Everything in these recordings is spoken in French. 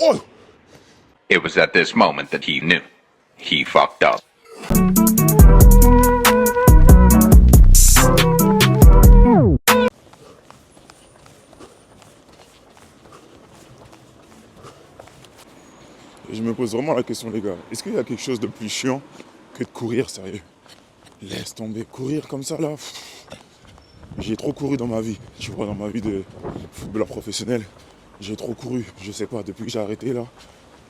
Oh! It was at this moment that he knew. He fucked up. Et je me pose vraiment la question, les gars. Est-ce qu'il y a quelque chose de plus chiant que de courir, sérieux? Laisse tomber, courir comme ça, là. J'ai trop couru dans ma vie. Tu vois, dans ma vie de footballeur professionnel, j'ai trop couru. Je sais pas, depuis que j'ai arrêté, là,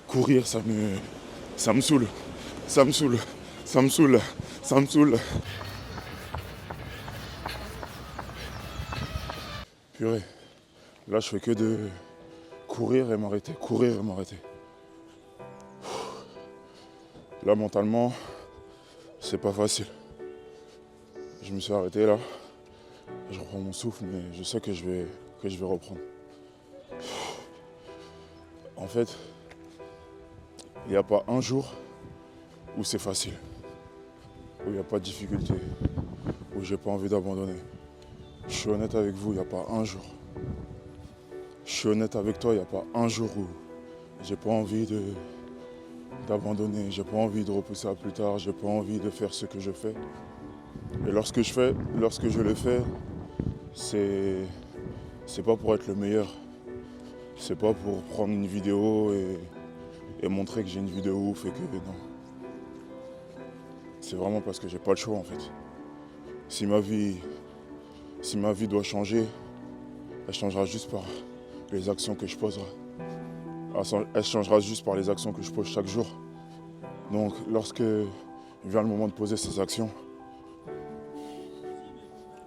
courir, ça me saoule. Ça me saoule. Ça me saoule. Ça me saoule. Purée. Là, je fais que de courir et m'arrêter. Courir et m'arrêter. Là, mentalement, c'est pas facile. Je me suis arrêté là. Je reprends mon souffle, mais je sais que je vais reprendre. En fait, il n'y a pas un jour où c'est facile, où il n'y a pas de difficulté, où j'ai pas envie d'abandonner. Je suis honnête avec vous, il n'y a pas un jour. Je suis honnête avec toi, il n'y a pas un jour où j'ai pas envie d'abandonner, j'ai pas envie de repousser à plus tard, j'ai pas envie de faire ce que je fais. Et lorsque je le fais, c'est pas pour être le meilleur. C'est pas pour prendre une vidéo et montrer que j'ai une vidéo ouf et que non. C'est vraiment parce que j'ai pas le choix en fait. Si ma vie doit changer, elle changera juste par les actions que je poserai. Elle changera juste par les actions que je pose chaque jour. Donc lorsque vient le moment de poser ces actions,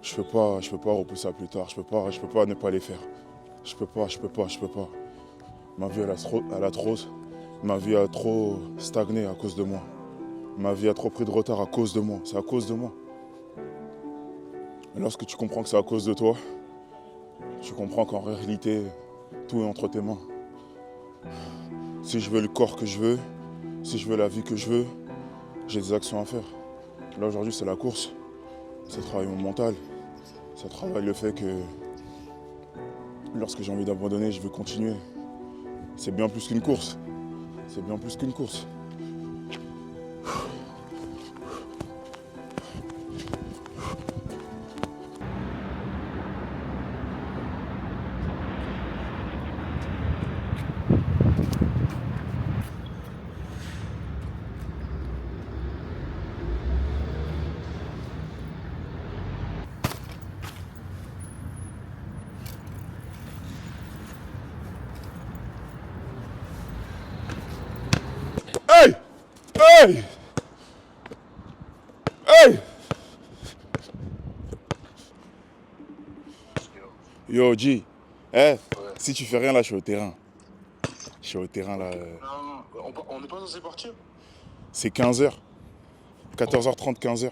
je peux pas repousser à plus tard, je peux pas ne pas les faire. Je peux pas. Ma vie ma vie a trop stagné à cause de moi. Ma vie a trop pris de retard à cause de moi, c'est à cause de moi. Et lorsque tu comprends que c'est à cause de toi, tu comprends qu'en réalité, tout est entre tes mains. Si je veux le corps que je veux, si je veux la vie que je veux, j'ai des actions à faire. Là aujourd'hui c'est la course, ça travaille mon mental, ça travaille le fait que lorsque j'ai envie d'abandonner, je veux continuer. C'est bien plus qu'une course, c'est bien plus qu'une course. Hey! Hey! Hey! Yo, G. Eh, si tu fais rien là, je suis au terrain. Je suis au terrain là. Non, on n'est pas censé partir. C'est 15h. 14h30, 15h.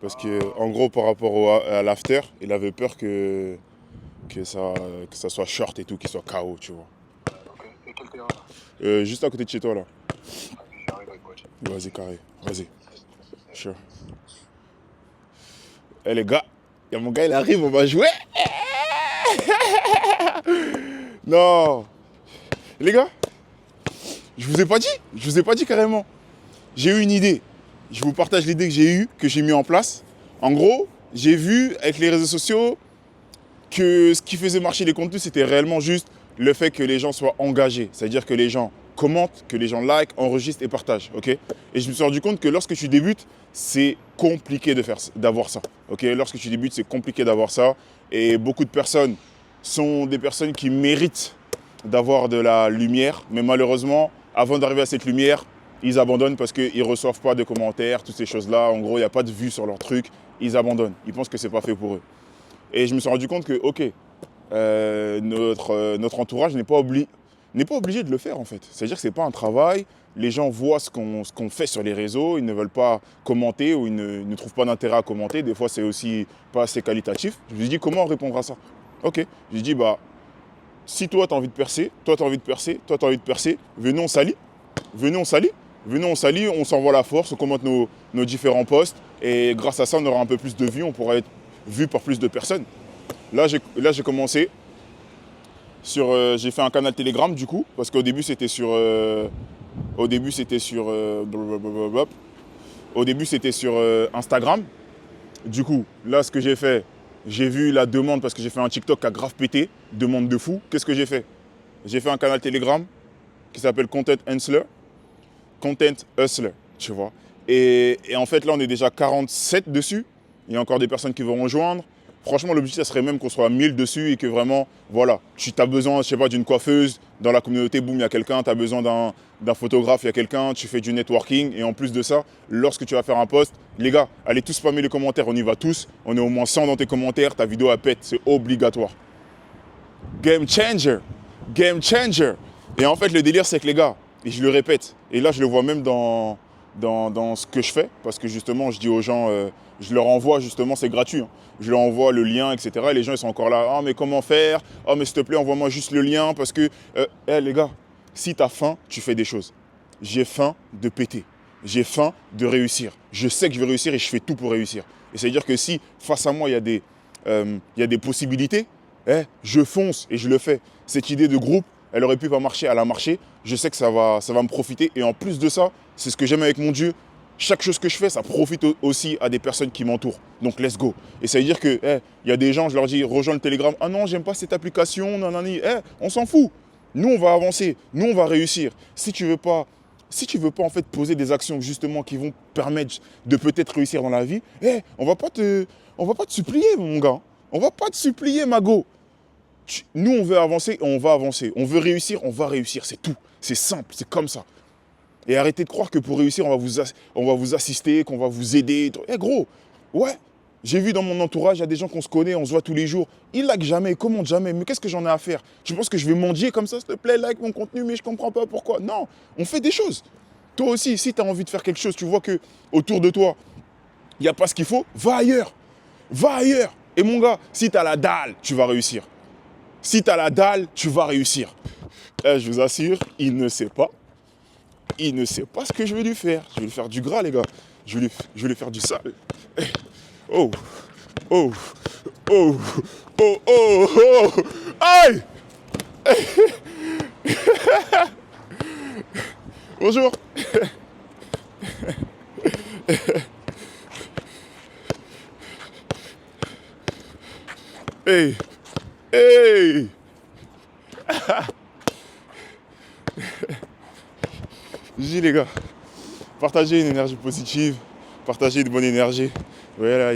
Parce que, en gros, par rapport à l'after, il avait peur que ça soit short et tout, qu'il soit KO, tu vois. Ok, et quel terrain? Juste à côté de chez toi là. J'arrive avec voiture. Vas-y, carré. Vas-y. Sure. Eh les gars, y a mon gars, il arrive, on va jouer. Non. Les gars, je vous ai pas dit carrément. J'ai eu une idée. Je vous partage l'idée que j'ai eue, que j'ai mis en place. En gros, j'ai vu avec les réseaux sociaux que ce qui faisait marcher les contenus, c'était réellement juste le fait que les gens soient engagés. C'est-à-dire que les gens commentent, que les gens likent, enregistrent et partagent. Okay, et je me suis rendu compte que lorsque tu débutes, c'est compliqué d'avoir ça. Okay, lorsque tu débutes, c'est compliqué d'avoir ça. Et beaucoup de personnes sont des personnes qui méritent d'avoir de la lumière. Mais malheureusement, avant d'arriver à cette lumière, ils abandonnent parce qu'ils ne reçoivent pas de commentaires, toutes ces choses-là. En gros, il n'y a pas de vues sur leur truc. Ils abandonnent. Ils pensent que ce n'est pas fait pour eux. Et je me suis rendu compte que, ok, notre entourage n'est pas obligé de le faire en fait. C'est-à-dire que ce n'est pas un travail. Les gens voient ce qu'on fait sur les réseaux. Ils ne veulent pas commenter ou ils ne trouvent pas d'intérêt à commenter. Des fois, c'est aussi pas assez qualitatif. Je me suis dit, comment répondre à ça? Ok, je me suis dit, bah, si toi, tu as envie de percer, toi, tu as envie de percer, toi, tu as envie de percer, venez, on s'allie. Venez, on s'allie. Venez, on s'allie, on s'envoie la force, on commente nos différents posts. Et grâce à ça, on aura un peu plus de vues, on pourra être vu par plus de personnes. Là, j'ai commencé. J'ai fait un canal Telegram du coup, parce qu'au début c'était sur... Instagram. Du coup, là ce que j'ai fait, j'ai vu la demande parce que j'ai fait un TikTok qui a grave pété, demande de fou. Qu'est-ce que j'ai fait? J'ai fait un canal Telegram qui s'appelle Content Hustler. Content Hustler, tu vois. Et en fait là on est déjà 47 dessus. Il y a encore des personnes qui vont rejoindre. Franchement, l'objectif, ça serait même qu'on soit 1000 dessus et que vraiment, voilà, tu as besoin, je sais pas, d'une coiffeuse, dans la communauté, boum, il y a quelqu'un, tu as besoin d'un photographe, il y a quelqu'un, tu fais du networking. Et en plus de ça, lorsque tu vas faire un post, les gars, allez tous spammer les commentaires, on y va tous. On est au moins 100 dans tes commentaires, ta vidéo, elle pète, c'est obligatoire. Game changer, game changer. Et en fait, le délire, c'est que les gars, et je le répète, et là, je le vois même dans ce que je fais, parce que justement, je dis aux gens, je leur envoie justement, c'est gratuit, hein. Je leur envoie le lien, etc. Et les gens, ils sont encore là, ah mais comment faire? Ah mais s'il te plaît, envoie-moi juste le lien, parce que, les gars, si tu as faim, tu fais des choses. J'ai faim de péter, j'ai faim de réussir. Je sais que je vais réussir et je fais tout pour réussir. Et c'est-à-dire que si, face à moi, il y a des possibilités, je fonce et je le fais. Cette idée de groupe, elle aurait pu pas marcher, elle a marché. Je sais que ça va me profiter. Et en plus de ça, c'est ce que j'aime avec mon Dieu. Chaque chose que je fais, ça profite aussi à des personnes qui m'entourent. Donc, let's go. Et ça veut dire que, il y a des gens, je leur dis, rejoins le Telegram. Ah non, j'aime pas cette application, nanani. On s'en fout. Nous, on va avancer. Nous, on va réussir. Si tu veux pas en fait poser des actions justement qui vont permettre de peut-être réussir dans la vie, on va pas te supplier, mon gars. On va pas te supplier, Mago. Nous, on veut avancer, on va avancer. On veut réussir, on va réussir. C'est tout. C'est simple, c'est comme ça. Et arrêtez de croire que pour réussir, on va vous assister, qu'on va vous aider. Gros, ouais, j'ai vu dans mon entourage, il y a des gens qu'on se connaît, on se voit tous les jours. Ils like jamais, ils commentent jamais. Mais qu'est-ce que j'en ai à faire? Tu penses que je vais mendier comme ça, s'il te plaît, like mon contenu, mais je comprends pas pourquoi. Non, on fait des choses. Toi aussi, si tu as envie de faire quelque chose, tu vois que autour de toi, il n'y a pas ce qu'il faut, va ailleurs. Va ailleurs. Et mon gars, si tu as la dalle, tu vas réussir. Si tu as la dalle, tu vas réussir. Je vous assure, il ne sait pas. Il ne sait pas ce que je vais lui faire. Je vais lui faire du gras, les gars. Je vais lui faire du sale. Oh, oh, oh, oh, oh, oh. Aïe. Bonjour. Hey, hey. Je dis les gars, partagez une énergie positive, partagez une bonne énergie. Vous voyez là,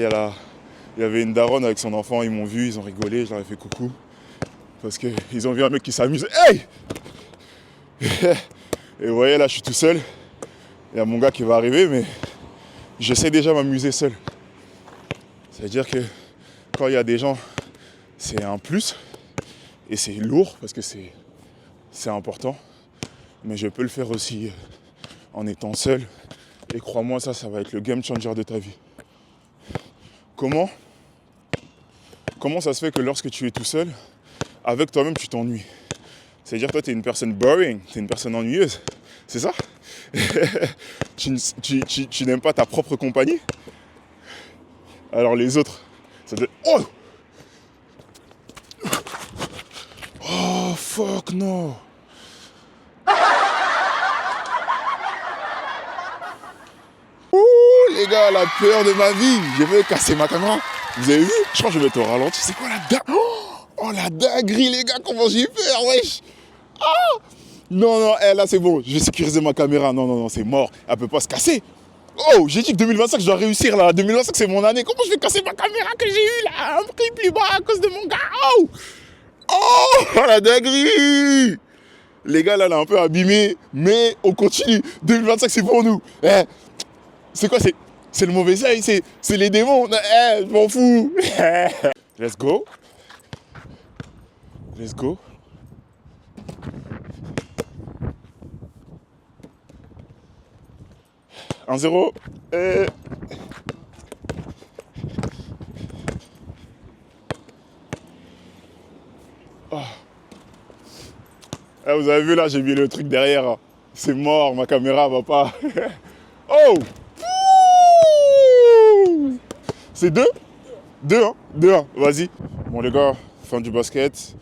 il y avait une daronne avec son enfant, ils m'ont vu, ils ont rigolé, je leur ai fait coucou. Parce qu'ils ont vu un mec qui s'amuse. Hey. Et vous voyez là, je suis tout seul. Il y a mon gars qui va arriver, mais je sais déjà m'amuser seul. C'est-à-dire que quand il y a des gens, c'est un plus. Et c'est lourd parce que c'est important. Mais je peux le faire aussi en étant seul. Et crois-moi, ça va être le game changer de ta vie. Comment ça se fait que lorsque tu es tout seul, avec toi-même, tu t'ennuies? C'est-à-dire que toi, tu es une personne boring, tu es une personne ennuyeuse. C'est ça? Tu n'aimes pas ta propre compagnie? Alors les autres, ça doit être... Oh, fuck, non. Ouh, les gars, la peur de ma vie. J'ai failli casser ma caméra. Vous avez vu? Je crois que je vais mettre au ralenti. C'est quoi la dinguerie? Oh, la dinguerie, les gars, comment j'ai peur, wesh. Ah. Non, là, c'est bon. Je vais sécuriser ma caméra. Non, c'est mort. Elle peut pas se casser. Oh, j'ai dit que 2025, je dois réussir, là. 2025, c'est mon année. Comment je vais casser ma caméra que j'ai eue, là? Un prix plus bas à cause de mon gars. Oh, la dinguerie. Les gars, là, elle est un peu abîmée. Mais on continue. 2025, c'est pour nous. C'est quoi? C'est le mauvais œil, c'est les démons. Je m'en fous. Let's go. Let's go. Un 0. Oh. Vous avez vu là, j'ai mis le truc derrière. C'est mort, ma caméra va pas. Oh. C'est 2 2-1, vas-y. Bon les gars, fin du basket.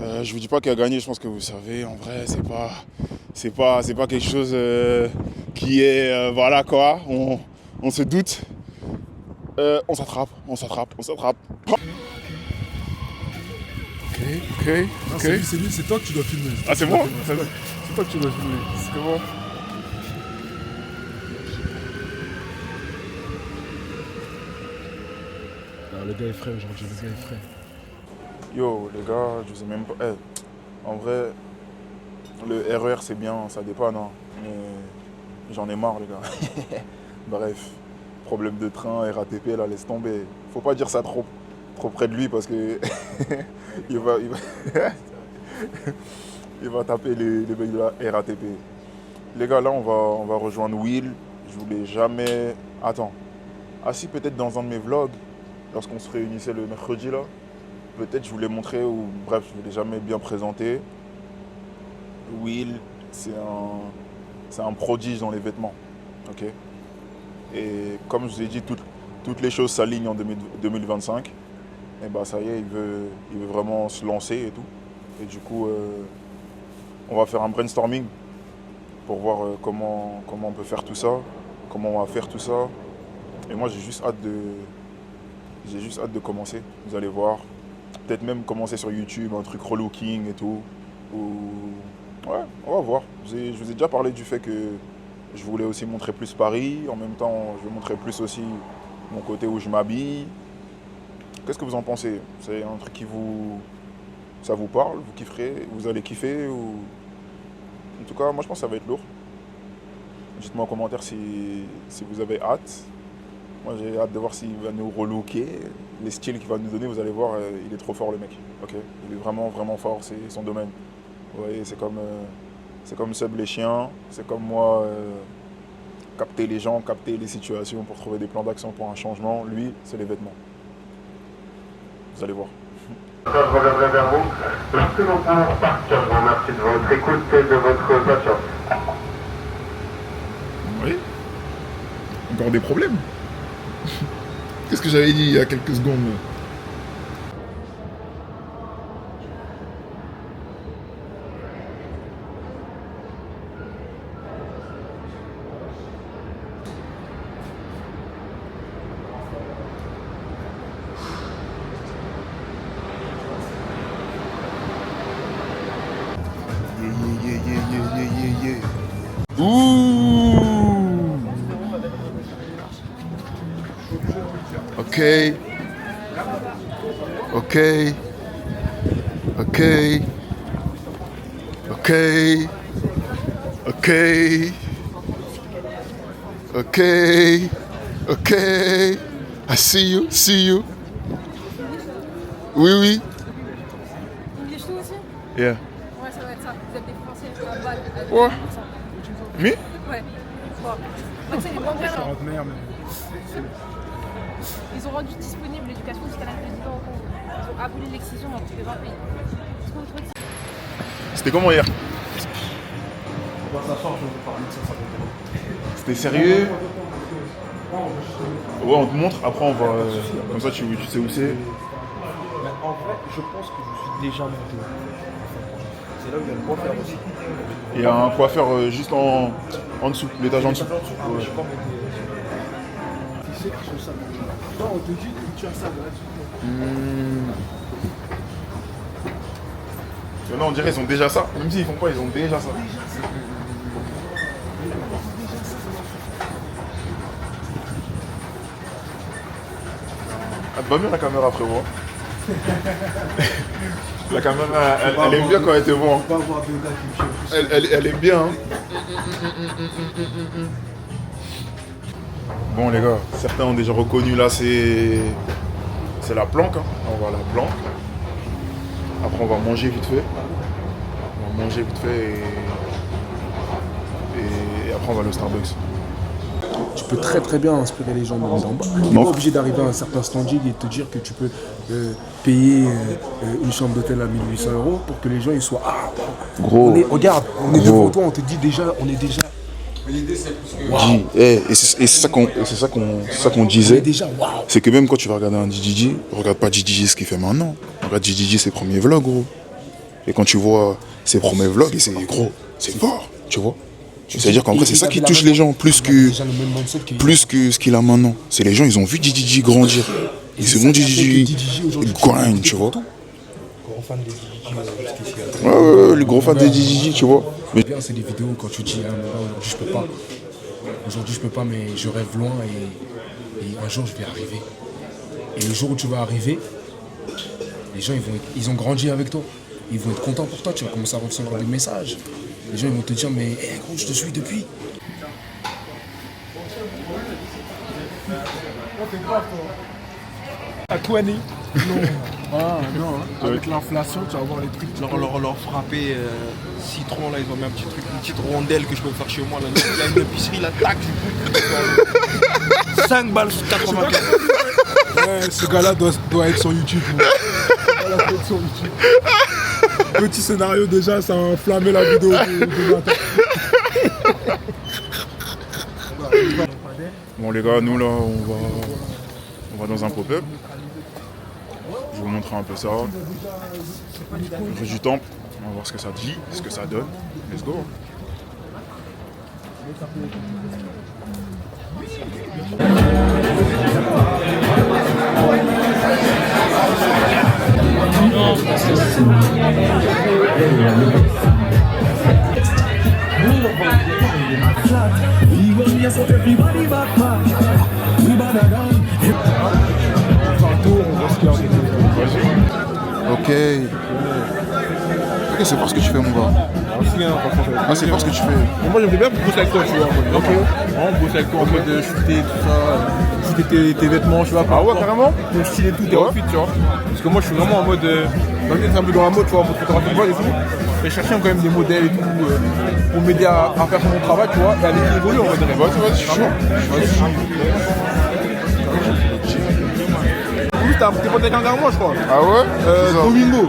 Je vous dis pas qui a gagné, je pense que vous savez. En vrai, c'est pas quelque chose qui est voilà quoi. On se doute. On s'attrape. Ok. Non, c'est lui, c'est toi que tu dois filmer. Ah, c'est moi? C'est toi que tu dois filmer. C'est bon. Ah, le gars est frais aujourd'hui, le gars est frais. Yo, les gars, je sais même pas. En vrai, le RER c'est bien, ça dépanne, hein, mais j'en ai marre, les gars. Bref, problème de train, RATP, là, laisse tomber. Faut pas dire ça trop près de lui parce que il va il va taper les mecs de la RATP. Les gars, là, on va rejoindre Will. Je voulais jamais. Attends. Ah, si, peut-être dans un de mes vlogs, lorsqu'on se réunissait le mercredi, là. Peut-être je voulais montrer, ou bref, je ne l'ai jamais bien présenté. Will, c'est un prodige dans les vêtements. Ok. Et comme je vous ai dit, toutes les choses s'alignent en 2025. Et bah ça y est, il veut vraiment se lancer et tout. Et du coup, on va faire un brainstorming pour voir comment on peut faire tout ça, comment on va faire tout ça. Et moi, j'ai juste hâte de commencer. Vous allez voir. Peut-être même commencer sur YouTube, un truc relooking et tout. Ouais, on va voir. Je vous ai déjà parlé du fait que je voulais aussi montrer plus Paris. En même temps, je vais montrer plus aussi mon côté où je m'habille. Qu'est-ce que vous en pensez? C'est un truc ça vous parle? Vous kifferez? Vous allez kiffer ou... En tout cas, moi je pense que ça va être lourd. Dites-moi en commentaire si vous avez hâte. Moi j'ai hâte de voir s'il va nous relooker. Les styles qu'il va nous donner, vous allez voir, il est trop fort le mec. Ok, il est vraiment fort, c'est son domaine. Vous voyez, c'est comme Seb les chiens, c'est comme moi, capter les gens, capter les situations pour trouver des plans d'action pour un changement. Lui, c'est les vêtements. Vous allez voir. Je reviendrai vers vous. Lorsque nous pouvons repartir, je vous remercie de votre écoute et de votre patience. Oui. Encore des problèmes. Qu'est-ce que j'avais dit il y a quelques secondes? Yeah. Ouh. Ok. I see you. Oui. English too aussi? Yeah. Ouais, ça va être ça. Vous êtes des Français à balle. Ouais. Me? Ouais. Bon. Moi, c'est les banquiers. Ils ont rendu disponible l'éducation jusqu'à l'âge de 10 ans au Congo. Ils ont aboli l'excision dans plus de 20 pays. Est-ce que vous trouvez que C'était comment hier? C'était sérieux? Ouais, on te montre, après on va... comme ça tu sais où c'est. Mais en vrai, je pense que je suis déjà monté. C'est là où il y a le coiffeur aussi. Il y a un coiffeur juste en dessous, l'étage en dessous. Je Ouais. suis pas monté. Tu sais qu'ils sont ça. Non, on te dit que tu as ça gratuitement. Non, on dirait qu'ils ont déjà ça. Même s'ils font pas, ils ont déjà ça. Elle te va bien la caméra, frérot. La caméra, elle aime bien quand elle te voit. On va avoir deux gars qui me cherchent. Elle aime bien. Hein. Bon les gars, certains ont déjà reconnu là, c'est la planque. Hein. On va voir la planque. Après on va manger vite fait. Et après on va aller au Starbucks. Tu peux très bien inspirer les gens d'en bas. Tu n'es pas obligé d'arriver à un certain standing et te dire que tu peux payer une chambre d'hôtel à 1 800 € pour que les gens ils soient Gros. Regarde, on est devant toi, on te dit déjà, on est déjà. Et c'est ça qu'on On est disait. déjà waouh. C'est que même quand tu vas regarder un DJJ, regarde pas DJJ ce qu'il fait maintenant. Regarde DJJ ses premiers vlogs, gros. Et quand tu vois ses premiers vlogs, et c'est gros, c'est fort, tu vois. C'est-à-dire qu'en vrai, c'est ça qui touche les gens plus que ce qu'il a maintenant. C'est les gens, ils ont vu DDG grandir. Et c'est bon, DDG grind, tu vois. Gros fan de DDG. Ouais, les gros fans de DDG, tu vois. Mais bien, c'est des vidéos quand tu dis, aujourd'hui je peux pas. Aujourd'hui je peux pas, mais je rêve loin et un jour je vais arriver. Et le jour où tu vas arriver, les gens ils ont grandi avec toi. Ils vont être contents pour toi, tu vas commencer à recevoir des messages. Les gens ils vont te dire, mais gros, je te suis depuis. À quoi né? Non. Ah non, avec l'inflation, tu vas voir les trucs. Leur frapper citron, là, ils ont mis un petit truc, une petite rondelle que je peux faire chez moi. Là. Il y a une épicerie, là, tac, du coup. 5 balles sur 95. Ouais, ce gars-là doit être sur YouTube. Petit scénario déjà, ça a enflammé la vidéo de matin. Bon les gars, nous là, on va dans un pop-up. Je vais vous montrer un peu ça. Rue du Temple. On va voir ce que ça dit, ce que ça donne. Let's go. Ok. Ok, c'est pas ce que tu fais, mon gars. Ah, c'est pas ce que tu fais. Moi j'aimerais bien bosser avec toi, tu vois. Ok. Vraiment bosser avec toi en mode shooter, tout ça. Shooter tes vêtements, tu vois. Ah ouais, carrément. Ton style et tout, tes outfits, tu vois. Parce que moi je suis vraiment en mode. C'est un peu dans la mode, tu vois, en mode photographie de mode et tout. Et chercher quand même des modèles et tout pour m'aider à faire mon travail, tu vois. Et à laisser évoluer en mode. Vas-y, je suis chaud. T'es pote avec un gars moi je crois. Ah ouais Domingo.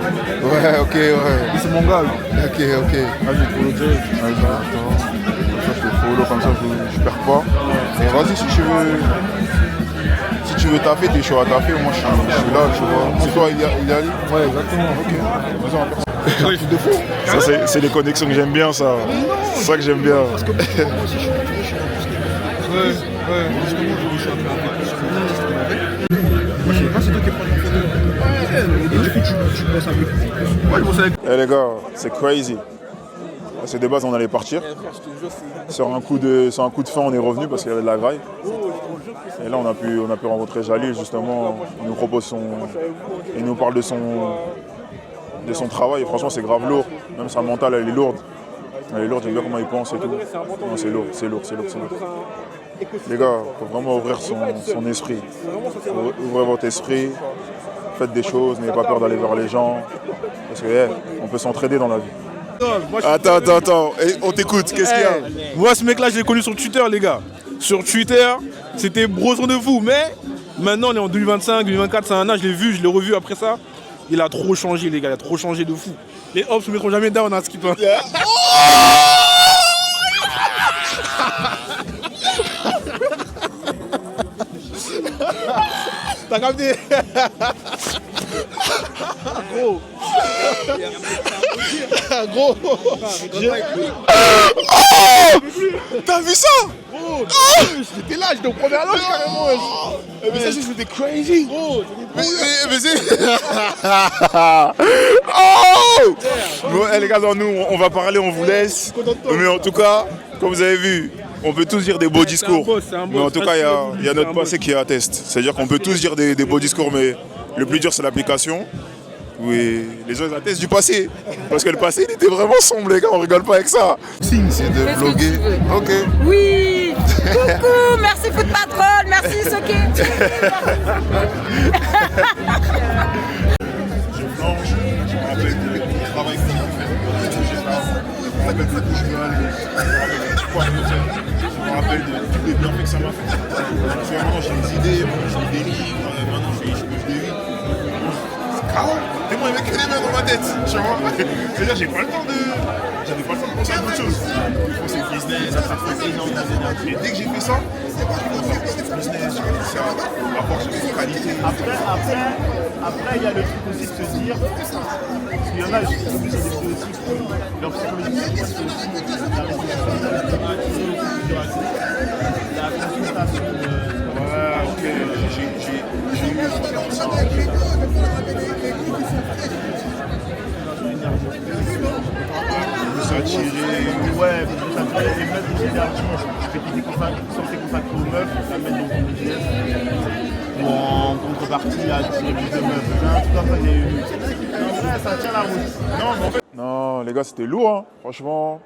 Ouais, ok, ouais. C'est mon gars. Ok. Vas-y, follow Jay. Vas-y, attends. Ça, je te follow comme ça, je perds pas. Et vas-y, si tu veux taffer, t'es chaud à taffer. Moi, je suis là, tu vois. C'est toi, il y a Ouais, exactement. Ok. Vas-y, on va faire ça. Ouais, je suis de fou. Ça, c'est les connexions que j'aime bien, ça. C'est ça que j'aime bien. Parce que moi aussi, je suis ouais. Justement, je suis un peu moi, je sais pas, c'est toi qui prends les photos. Et du coup, tu bosses avec lui. Ouais, je bosse avec lui. Eh les gars, c'est crazy. C'est de base, on allait partir. Sur un coup de fin, on est revenu parce qu'il y avait de la graille. Et là, on a pu rencontrer Jalil, justement. Il nous parle de son travail. Et franchement, c'est grave lourd. Même sa mentale, elle est lourde. Elle est lourde, j'aime bien comment il pense et tout. Non, c'est lourd. Les gars, il faut vraiment ouvrir son esprit. Ouvrez votre esprit, faites des choses, n'ayez pas peur d'aller vers les gens. Parce que on peut s'entraider dans la vie. Attends, on t'écoute, qu'est-ce qu'il y a? Moi, ce mec-là, je l'ai connu sur Twitter, les gars. Sur Twitter, c'était brosson de fou. Mais maintenant, on est en 2025, 2024, c'est un an, je l'ai revu après ça. Il a trop changé, les gars, il a trop changé de fou. Les hops ne mettront jamais down à skip. T'as capté? Gros. Gros. T'as vu ça? Gros. J'étais là, j'étais au premier loge carrément. Mais ça, c'était crazy. Gros. Mais c'est... Oh! Bon, les gars, nous, on va parler, on vous laisse. Mais en tout cas, comme vous avez vu, on peut tous dire des beaux discours. Mais en tout cas, il y a notre passé qui atteste. C'est-à-dire qu'on peut tous dire des beaux discours, mais le plus dur, c'est l'application. Oui, les gens ils attestent du passé. Parce que le passé, il était vraiment sombre, les gars, on rigole pas avec ça. C'est de vlogger. Ok. Oui. Coucou, merci Foot Patrol, merci Soké. Je blanche, je me rappelle du travail que j'ai fait. Je me rappelle de où je veux aller. Je me rappelle de tous les bienfaits que ça m'a fait. Maintenant, j'ai des idées, j'ai des livres, maintenant, je bouge des vies. C'est carré. Tellement il y avait que des mains dans ma tête. Tu vois. C'est-à-dire, j'avais pas le temps de c'est autre chose. C'est le business, ça fait énormément d'énergie. Et dès que j'ai fait ça, c'est business, c'est un rapport sur les qualités. Après, il y a le truc aussi de se dire, parce qu'il y en a, je suis obligé de dire aussi que leur psychologie, c'est aussi la consultation de... Ouais, ok, j'ai eu ça. Je me suis attiré. Ouais, ça te fait les mettre des énergies. Je fais des sorties consacrées aux meufs, ça met dans ton business. Ou en contrepartie, attirer plus de meufs. C'est un truc comme ça que j'ai eu. En vrai, ça tient la route. Non, mais en fait. Non, les gars, c'était lourd, hein. Franchement.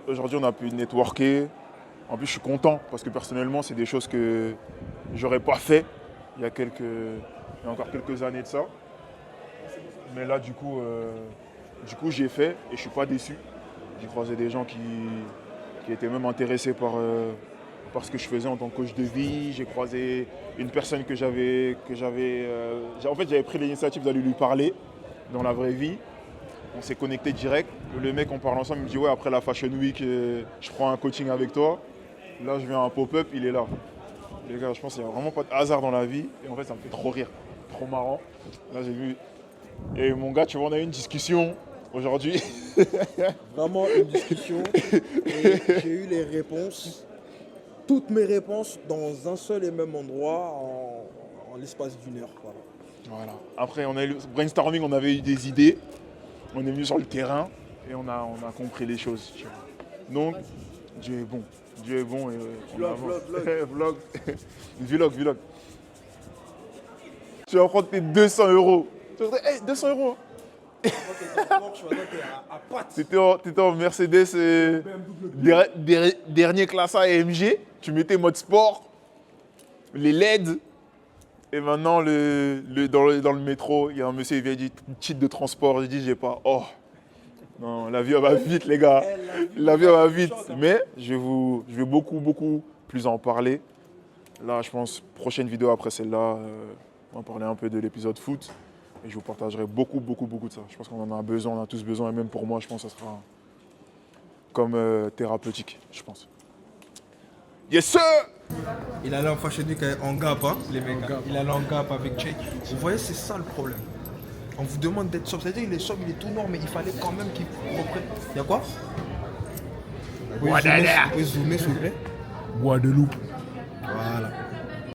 Aujourd'hui, on a pu networker. En plus, je suis content parce que personnellement, c'est des choses que j'aurais pas fait il y a encore quelques années de ça. Mais là, du coup, j'ai fait et je suis pas déçu. J'ai croisé des gens qui étaient même intéressés par ce que je faisais en tant que coach de vie. J'ai croisé une personne que j'avais pris l'initiative d'aller lui parler dans la vraie vie. On s'est connecté direct. Le mec, on parle ensemble, il me dit ouais, après la Fashion Week, je prends un coaching avec toi. Là, je viens à un pop-up, il est là. Les gars, je pense qu'il n'y a vraiment pas de hasard dans la vie. Et en fait, ça me fait trop rire, trop marrant. Là, j'ai vu. Et mon gars, tu vois, on a eu une discussion aujourd'hui. Vraiment une discussion. Et j'ai eu les réponses, toutes mes réponses dans un seul et même endroit en l'espace d'une heure. Voilà. Après, on a eu le brainstorming, on avait eu des idées. On est venu sur le terrain et on a compris les choses. Tu vois. Donc, Dieu est bon. Dieu est bon et on avance. Vlog. Tu vas prendre tes 200 €. Tu vas dire, hey, 200 €. T'étais en Mercedes dernier classe AMG. Tu mettais mode sport, les LED. Et maintenant, dans le métro, il y a un monsieur qui vient dire titre de transport. Je dis, j'ai pas. Oh, non, la vie elle va vite, les gars. La vie elle va vite. Mais je vais beaucoup plus en parler. Là, je pense, prochaine vidéo après celle-là, on va parler un peu de l'épisode foot. Et je vous partagerai beaucoup de ça. Je pense qu'on en a besoin, on a tous besoin. Et même pour moi, je pense que ça sera comme thérapeutique, je pense. Yes, sir! Il allait en Fashion Week en Gap, hein, les mecs. Il allait en Gap avec Check. Vous voyez, c'est ça le problème. On vous demande d'être sobre. C'est-à-dire qu'il est sobre, il est tout noir, mais il fallait quand même qu'il reprenne. Il y a quoi? Vous pouvez zoomer, s'il vous plaît? Guadeloupe.